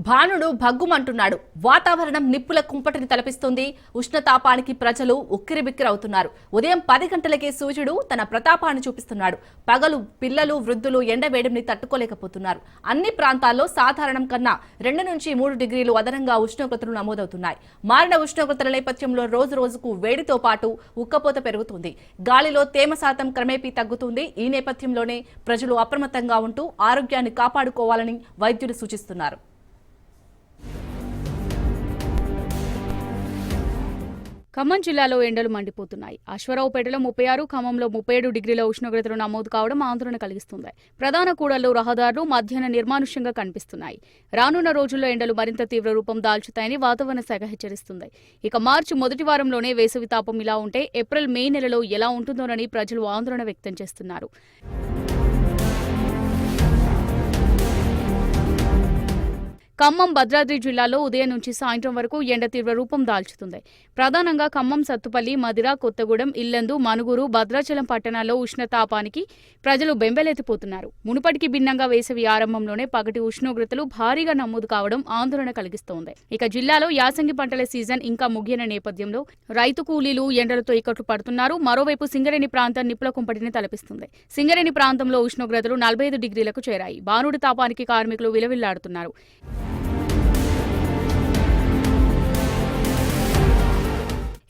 భానుడు భగ్గుమంటున్నాడు. వాతావరణం నిప్పుల కుంపటిని తలపిస్తుంది. ఉష్ణతాపానికి ప్రజలు ఉక్కిరిబిక్కిరవుతున్నారు. ఉదయం 10 గంటలకే సూర్యుడు తన ప్రతాపాన్ని చూపిస్తున్నాడు. పగలు పిల్లలు వృద్ధులు ఎండవేడిని తట్టుకోలేకపోతున్నారు. అన్ని ప్రాంతాల్లో సాధారణం కన్నా 2 నుంచి 3 డిగ్రీలు అదనంగా ఉష్ణోగ్రతలు నమోదవుతున్నాయి. మారిన ఉష్ణోగ్రతల నేపథ్యంలో రోజు రోజుకు వేడితో పాటు ఉక్కపోత పెరుగుతుంది. గాలిలో తేమ శాతం క్రమేపీ తగ్గుతుంది. ఈ నేపథ్యంలోనే ప్రజలు అప్రమత్తంగా ఉంటూ ఆరోగ్యాన్ని కాపాడుకోవాలని వైద్యులు సూచిస్తున్నారు. ఖమ్మం జిల్లాలో ఎండలు మండిపోతున్నాయి. అశ్వరావుపేటలో 36, ఖమ్మంలో 37 డిగ్రీల ఉష్ణోగ్రతలు నమోదు కావడం ఆందోళన కలిగిస్తుంది. ప్రధాన కూడళ్లు, రహదారులు మధ్యాహ్నం నిర్మానుష్యంగా కనిపిస్తున్నాయి. రానున్న రోజుల్లో ఎండలు మరింత తీవ్ర రూపం దాల్చుతాయని వాతావరణ శాఖ హెచ్చరిస్తుంది. ఇక మార్చి మొదటి వారంలోనే వేసవి తాపం ఇలా ఉంటే ఏప్రిల్, మే నెలలో ఎలా ఉంటుందోనని ప్రజలు ఆందోళన వ్యక్తం చేస్తున్నారు. ఖమ్మం, భద్రాద్రి జిల్లాలో ఉదయం నుంచి సాయంత్రం వరకు ఎండ తీవ్ర రూపం దాల్చుతుంది. ప్రధానంగా ఖమ్మం, సత్తుపల్లి, మదిర, కొత్తగూడెం, ఇల్లందు, మనుగురు, భద్రాచలం పట్టణాల్లో ఉష్ణతాపానికి ప్రజలు బెంబేలెత్తిపోతున్నారు. మునుపటికి భిన్నంగా వేసవి ఆరంభంలోనే పగటి ఉష్ణోగ్రతలు భారీగా నమోదు కావడం ఆందోళన కలిగిస్తోంది. ఇక జిల్లాలో యాసంగి పంటల సీజన్ ఇంకా ముగియన నేపథ్యంలో రైతు కూలీలు ఎండలతో ఇక్కట్లు పడుతున్నారు. మరోవైపు సింగరేణి ప్రాంతం నిప్పుల కుంపటిని తలపిస్తుంది. సింగరేణి ప్రాంతంలో ఉష్ణోగ్రతలు 45 డిగ్రీలకు చేరాయి. భానుడి తాపానికి కార్మికులు విలవిల్లాడుతున్నారు.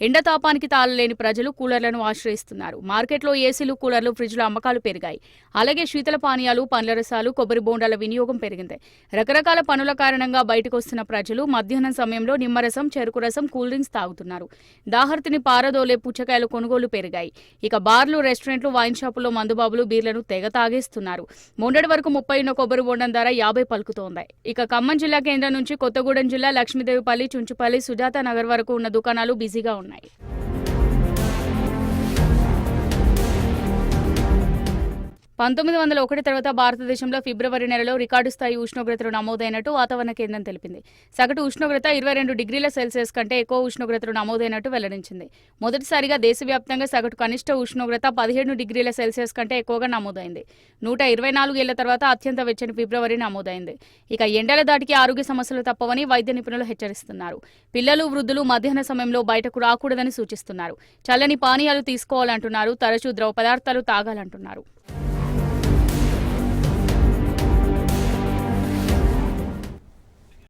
ఎండతాపానికి తాళలేని ప్రజలు కూలర్లను ఆశ్రయిస్తున్నారు. మార్కెట్లో ఏసీలు, కూలర్లు, ఫ్రిడ్జ్ల అమ్మకాలు పెరిగాయి. అలాగే శీతల పానీయాలు, పండ్ల రసాలు, కొబ్బరి బోండాల వినియోగం పెరిగింది. రకరకాల పనుల కారణంగా బయటకు వస్తున్న ప్రజలు మధ్యాహ్నం సమయంలో నిమ్మరసం, చెరుకు రసం, కూల్ డ్రింక్స్ తాగుతున్నారు. దాహర్తిని పారదోలే పుచ్చకాయల కొనుగోలు పెరిగాయి. ఇక బార్లు, రెస్టారెంట్లు, వైన్ షాపుల్లో మందుబాబులు బీర్లను తెగ తాగేస్తున్నారు. మొన్నటి వరకు 30 ఉన్న కొబ్బరి బోండం ధర 50 పలుకుతోంది. ఇక ఖమ్మం జిల్లా కేంద్రం నుంచి కొత్తగూడెం జిల్లా లక్ష్మీదేవిపల్లి, చుంచుపల్లి, సుజాత నగర్ వరకు ఉన్న దుకాణాలు బిజీగా ఉన్నాయి. 1901 తర్వాత భారతదేశంలో ఫిబ్రవరి నెలలో రికార్డు స్థాయి ఉష్ణోగ్రతలు నమోదైనట్టు వాతావరణ కేంద్రం తెలిపింది. సగటు ఉష్ణోగ్రత 22 డిగ్రీల సెల్సియస్ కంటే ఎక్కువ ఉష్ణోగ్రతలు నమోదైనట్టు వెల్లడించింది. మొదటిసారిగా దేశవ్యాప్తంగా సగటు కనిష్ట ఉష్ణోగ్రత 17 డిగ్రీల సెల్సియస్ కంటే ఎక్కువగా నమోదైంది. 124 ఏళ్ల తర్వాత అత్యంత వెచ్చని ఫిబ్రవరి నమోదైంది. ఇక ఎండల దాటికి ఆరోగ్య సమస్యలు తప్పవని వైద్య నిపుణులు హెచ్చరిస్తున్నారు. పిల్లలు, వృద్ధులు మధ్యాహ్న సమయంలో బయటకు రాకూడదని సూచిస్తున్నారు. చల్లని పానీయాలు తీసుకోవాలంటున్నారు. తరచూ ద్రవ పదార్థాలు తాగాలంటున్నారు.